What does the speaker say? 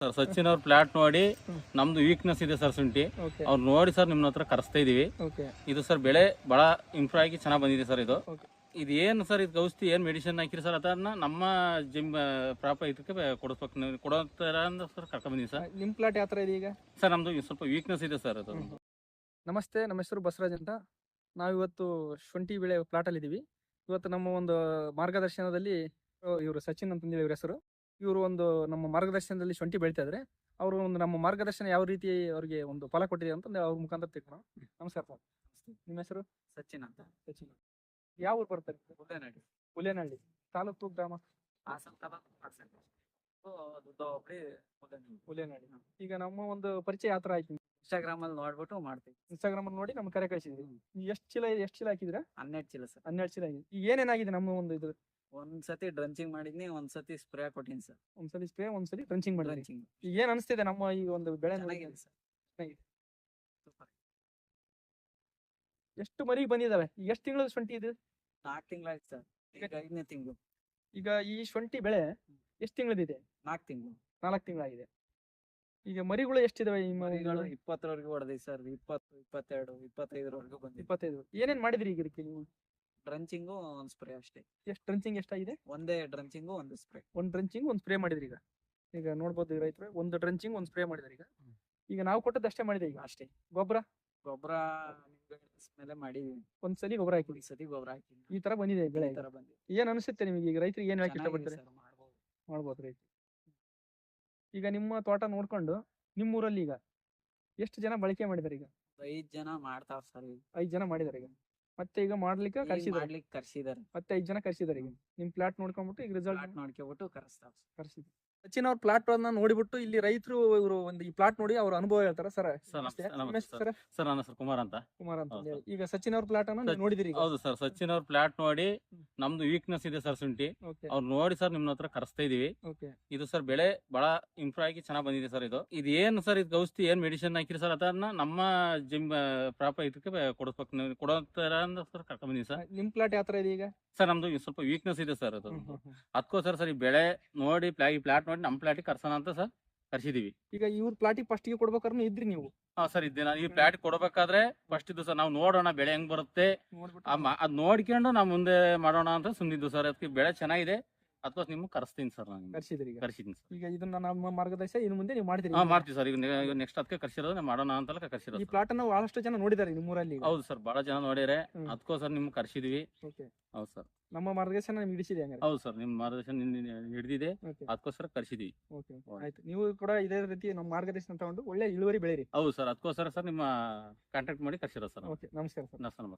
Sir Sachin ಅವ್ರ plot ನೋಡಿ ನಮ್ದು ವೀಕ್ನೆಸ್ ಇದೆ ಸರ್ ಶುಂಠಿ. ಓಕೆ ಅವ್ರು ನೋಡಿ ಸರ್ ನಿಮ್ಮ ಹತ್ರ ಕರೆಸ್ತಾ ಇದೀವಿ. ಓಕೆ ಇದು ಸರ್ ಬೆಳೆ ಬಹಳ ಇಂಪ್ರೂವ್ ಆಗಿ ಚೆನ್ನಾಗಿ ಬಂದಿದೆ ಸರ್. ಇದು ಓಕೆ ಇದು ಏನು ಸರ್, ಇದು ಔಷಧಿ ಏನು ಮೆಡಿಸಿನ್ ಹಾಕಿರಿ ಸರ್, ಅದನ್ನ ನಮ್ಮ ಜಿಮ್ ಪ್ರಾಪರ್ ಇದಕ್ಕೆ ಕೊಡಿಸ್ಬೇಕು, ನೀವು ಕೊಡೋ ಥರ ಅಂದ್ರೆ ಸರ್ ಕರ್ಕೊಂಡ್ ಬಂದಿವಿ ಸರ್. ನಿಮ್ಮ ಪ್ಲಾಟ್ ಯಾವ ಥರ ಇದೆ ಈಗ? ಸರ್ ನಮ್ದು ಸ್ವಲ್ಪ ವೀಕ್ನೆಸ್ ಇದೆ ಸರ್ ಅದು. ನಮಸ್ತೆ, ನಮ್ಮ ಹೆಸರು ಬಸವರಾಜ್ ಅಂತ. ನಾವಿವತ್ತು ಶುಂಠಿ ಬೆಳೆ ಪ್ಲಾಟಲ್ಲಿ ಇದ್ದೀವಿ. ಇವತ್ತು ನಮ್ಮ ಒಂದು ಮಾರ್ಗದರ್ಶನದಲ್ಲಿ ಇವರು ಸಚಿನ್ ಅಂತಂದೇಳಿ ಇವ್ರ ಹೆಸರು. ಇವರು ಒಂದು ನಮ್ಮ ಮಾರ್ಗದರ್ಶನದಲ್ಲಿ ಶುಂಠಿ ಬೆಳಿತಾ ಇದ್ದಾರೆ. ಅವರು ಒಂದು ನಮ್ಮ ಮಾರ್ಗದರ್ಶನ ಯಾವ ರೀತಿ ಅವರಿಗೆ ಒಂದು ಫಲ ಕೊಟ್ಟಿದೆ ಅಂತಂದು ಅವ್ರ ಮುಖಾಂತರ ತಿಳ್ಕೊಳ್ಳೋಣ. ನಮಸ್ಕಾರ ಸರ್. ನಿಮ್ಮ ಹೆಸರು? ಸಚಿನ್ ಅಂತ. ಸಚಿನ್. ಯಾವ ಊರು ಬರ್ತಾರೆ? ಹುಲ್ಲೇನಹಳ್ಳಿ. ಹುಲ್ಲೇನಹಳ್ಳಿ ತಾಲೂಕು, ಗ್ರಾಮ? ಹುಲ್ಲೇನಹಳ್ಳಿ. ಈಗ ನಮ್ಮ ಒಂದು ಪರಿಚಯ ಯಾವ ಥರ ಆಯ್ತು? ಇನ್ಸ್ಟಾಗ್ರಾಮ್ ಅಲ್ಲಿ ನೋಡ್ಬಿಟ್ಟು ಮಾಡ್ತೀವಿ. ಇನ್ಸ್ಟಾಗ್ರಾಮ್ ಅಲ್ಲಿ ನೋಡಿ ನಮ್ಮ ಕರೆ ಕಳಿಸಿದ್ವಿ. ಎಷ್ಟು ಚೀಲ ಹಾಕಿದ್ರೆ? 12 ಚೀಲ ಸರ್. 12 ಚೀಲ ಆಗಿದೆ. ಈಗ ಏನೇನಾಗಿದೆ ನಮ್ಮ ಒಂದು ಇದು? ಒಂದ್ಸತಿ ಡ್ರಂಚಿಂಗ್ ಮಾಡಿದ್ನಿ, ಒಂದ್ಸತಿ ಸ್ಪ್ರೇ ಕೊಟ್ಟಿನಿ ಸರ್. ಒಂದ್ಸಲಿ ಸ್ಪ್ರೇ, ಒಂದ್ಸಲಿ ಟ್ರಂಚಿಂಗ್ ಮಾಡಿದ್ರಿ. ಡ್ರಂಚಿಂಗ್ ಈಗ ಏನ್ ಅನಿಸ್ತಿದೆ ನಮ್ಮ ಈ ಒಂದು ಬೆಳೆ ನೋಡಿ? ಚೆನ್ನಾಗಿದೆ ಸರ್. ಚೆನ್ನಾಗಿದೆ. ಸೂಪರ್. ಎಷ್ಟು ಮರಿ ಬಂದಿದಾವೆ? ಈಗ ಎಷ್ಟು ತಿಂಗಳ ಶುಂಠಿ ಇದು? 4 ತಿಂಗಳಾಯ್ತು ಸರ್. ಈಗ 5ನೇ ತಿಂಗಳು. ಈಗ ಈ ಶುಂಠಿ ಬೆಳೆ ಎಷ್ಟು ತಿಂಗಳದಿದೆ? 4 ತಿಂಗಳು. 4 ತಿಂಗಳಾಗಿದೆ. ಈಗ ಮರಿಗಳು ಎಷ್ಟಿದಾವೆ? ಈ ಮರಿಗಳು 20ವರೆಗೂ ಹೊಡೆದಿವಿ ಸರ್. 20, 22, 25ವರೆಗೂ ಬಂದಿದೆ. 25. ಏನೇನ್ ಮಾಡಿದ್ರಿ ಈಗ ಇದಕ್ಕೆ ನೀವು? ಡ್ರಂಚಿಂಗು ಒಂದ್ ಸ್ಪ್ರೇ ಅಷ್ಟೇ. ಎಷ್ಟು ಟ್ರಂಚಿಂಗ್ ಎಷ್ಟಾಗಿದೆ? ಒಂದೇ ಡ್ರಂಚಿಂಗು ಒಂದು ಸ್ಪ್ರೇ. ಒಂದು ಡ್ರಂಚಿಂಗ್ ಒಂದು ಸ್ಪ್ರೇ ಮಾಡಿದ್ರಿ. ಈಗ ನೋಡ್ಬೋದು ರೈತರು, ಒಂದು ಡ್ರಂಚಿಂಗ್ ಒಂದು ಸ್ಪ್ರೇ ಮಾಡಿದಾರೆ. ಈಗ ನಾವು ಕೊಟ್ಟದ್ದು ಅಷ್ಟೇ ಮಾಡಿದೆ. ಈಗ ಅಷ್ಟೇ. ಗೊಬ್ಬರ ಮೇಲೆ ಮಾಡಿದೀವಿ. ಒಂದ್ಸಲಿ ಗೊಬ್ಬರ ಹಾಕಿದ್ರಿ. ಈ ಸತಿ ಗೊಬ್ಬರ ಹಾಕಿ ಈ ತರ ಬಂದಿದೆ ಬೆಳೆ. ಈ ತರ ಬಂದಿದೆ. ಏನ್ ಅನಿಸುತ್ತೆ ನಿಮಗೆ? ಈಗ ರೈತರಿಗೆ ಏನ್ ಹೇಳಕ್ ಚೆನ್ನಾಗಿದೆ ಇಷ್ಟಪಡ್ತಾರೆ? ಸರ್, ಮಾಡ್ಬೋದು. ಮಾಡ್ಬೋದು ರೈತ. ಈಗ ನಿಮ್ಮ ತೋಟ ನೋಡ್ಕೊಂಡು ನಿಮ್ಮೂರಲ್ಲಿ ಈಗ ಎಷ್ಟು ಜನ ಬಳಕೆ ಮಾಡಿದಾರೆ? ಈಗ 5 ಜನ ಮಾಡ್ತಾವ್ ಸರ್. 5 ಜನ ಮಾಡಿದಾರೆ. ಈಗ ಮತ್ತೆ ಈಗ ಮಾಡ್ಲಿಕ್ಕೆ ಕರ್ಸಿದಾರೆ. ಮಾಡ್ಲಿಕ್ಕೆ ಕರ್ಸಿದಾರೆ. ಮತ್ತೆ 5 ಜನ ಕರ್ಸಿದಾರೆ. ಈಗ ನಿಮ್ ಪ್ಲಾಟ್ ನೋಡ್ಕೊಂಡ್ಬಿಟ್ಟು ಈಗ ರಿಸಲ್ಟ್ ಪ್ಲಾಟ್ ನೋಡ್ಕೊಬಿಟ್ಟು ಕರೆಸ್ತಾವ್ ಸರ್. ಕರ್ಸಿದ್ರು. ಸಚಿನ್ ಅವ್ರ ಪ್ಲಾಟ್ ಅನ್ನ ನೋಡಿಬಿಟ್ಟು ಇಲ್ಲಿ ರೈತರು ಇವರು ಒಂದು ಈ ಪ್ಲಾಟ್ ನೋಡಿ ಅವ್ರ ಅನುಭವ ಹೇಳ್ತಾರ. ಸರ್ ಸರ್ ನಮಸ್ತೆ ಸರ್. ಸರ್ ನನ್ನ ಹೆಸರು ಕುಮಾರ್ ಅಂತ. ಕುಮಾರ್ ಅಂತ ಹೇಳಿ. ಈಗ ಸಚಿನ್ ಅವ್ರ ಪ್ಲಾಟ್ ಅನ್ನ ನೋಡಿದಿರಿ? ಹೌದು ಸರ್, ಸಚಿನ್ ಅವ್ರ ಪ್ಲಾಟ್ ನೋಡಿ ನಮ್ದು ವೀಕ್ನೆಸ್ ಇದೆ ಸರ್ ಶುಂಠಿ. ಅವ್ರು ನೋಡಿ ಸರ್ ನಿಮ್ಮ ಹತ್ರ ಕರೆಸ್ತಾ ಇದೀವಿ. ಇದು ಸರ್ ಬೆಳೆ ಬಹಳ ಇಂಪ್ರೂವ್ ಆಗಿ ಚೆನ್ನಾಗಿ ಬಂದಿದೆ ಸರ್. ಇದು ಏನು ಸರ್, ಇದು ಔಷಧಿ ಏನು ಮೆಡಿಸಿನ್ ಹಾಕಿರಿ ಸರ್, ಅದನ್ನ ನಮ್ಮ ಜಿಮ್ ಪ್ರಾಪರ್ ಇದಕ್ಕೆ ಕೊಡಿಸ್ಬೇಕು, ನೀವು ಕೊಡೋ ಥರ ಅಂದ್ರೆ ಸರ್ ಕರ್ಕೊಂಡ್ ಬಂದಿವಿ ಸರ್. ನಿಮ್ ಪ್ಲಾಟ್ ಯಾವ ತರ ಇದೆ ಈಗ? ಸರ್ ನಮ್ದು ಸ್ವಲ್ಪ ವೀಕ್ನೆಸ್ ಇದೆ ಸರ್. ಅದು ಅದಕ್ಕೋಸ್ಕರ ಸರ್ ಈ ಬೆಳೆ ನೋಡಿ ಈ ಪ್ಲಾಟ್ ನೋಡಿ ನಮ್ಮ ಪ್ಲಾಟಿಗೆ ಕರ್ಸೋಣ ಅಂತ ಸರ್ ಕರ್ಸಿದೀವಿ. ಈಗ ಇವ್ರ ಪ್ಲಾಟಿಗೆ ಫಸ್ಟ್ ಗೆ ಕೊಡ್ಬೇಕಾದ್ರೆ ಇದ್ರಿ ನೀವು? ಹಾ ಸರ್ ಇದ್ದೇನೆ. ಈ ಪ್ಲಾಟ್ ಕೊಡ್ಬೇಕಾದ್ರೆ ಫಸ್ಟ್ ಇದು ಸರ್ ನಾವು ನೋಡೋಣ ಬೆಳೆ ಹೆಂಗ್ ಬರುತ್ತೆ, ಅದ್ ನೋಡ್ಕೊಂಡು ನಾವು ಮುಂದೆ ಮಾಡೋಣ ಅಂತ ಸುಮ್ನಿದ್ದು ಸರ್. ಅದಕ್ಕೆ ಬೆಳೆ ಚೆನ್ನಾಗಿದೆ, ಅದಕ್ಕೋಸ್ಕರ ನಿಮ್ಗೆ ಕರ್ಸ್ತೀನಿ ಸರ್. ನಾನು ಕರ್ಸಿದ್ರಿ? ಕರ್ಸಿದ್ದೀನಿ ಸರ್. ಈಗ ಇದನ್ನ ನಮ್ಮ ಮಾರ್ಗದರ್ಶನ ಇನ್ನು ಮುಂದೆ ನೀವು ಮಾಡ್ತೀರಿ? ಹಾ ಮಾಡ್ತೀವಿ ಸರ್. ಈಗ ನೆಕ್ಸ್ಟ್ ಅದಕ್ಕೆ ಕರ್ಸಿರೋದು ಮಾಡೋಣ ಅಂತ ಕರ್ಸಿರೋದು. ಈ ಪ್ಲಾಟ್ ಅನ್ನು ಬಹಳಷ್ಟು ಜನ ನೋಡಿದಾರೆ ನಿಮ್ಮೂರಲ್ಲಿ? ಹೌದು ಸರ್, ಬಹಳ ಜನ ನೋಡ್ಯಾರೆ. ಅದಕ್ಕೋಸ್ಕರ ನಿಮ್ಗೆ ಕರ್ಸಿದ್ವಿ. ಹೌದು ಸರ್. ನಮ್ಮ ಮಾರ್ಗದರ್ಶನ ನಿಮ್ಗೆ ಹಿಡಿಸಿದೆ ಹಂಗಾರೆ? ಹೌದು ಸರ್, ನಿಮ್ ಮಾರ್ಗದರ್ಶನ ಹಿಡಿದಿದೆ, ಅದಕ್ಕೋಸ್ಕರ ಕರ್ಸಿದ್ವಿ. ಆಯ್ತು, ನೀವು ಕೂಡ ಇದೇ ರೀತಿ ನಮ್ಮ ಮಾರ್ಗದರ್ಶನ ತಗೊಂಡು ಒಳ್ಳೆ ಇಳುವರಿ ಬೆಳೆಯಿರಿ. ಹೌದು ಸರ್, ಅದಕ್ಕೋಸ್ಕರ ಸರ್ ನಿಮ್ಮ ಕಾಂಟ್ಯಾಕ್ಟ್ ಮಾಡಿ ಕರ್ಸಿರೋದು ಸರ್. ನಮಸ್ಕಾರ ಸರ್. ನಮಸ್ಕಾರ.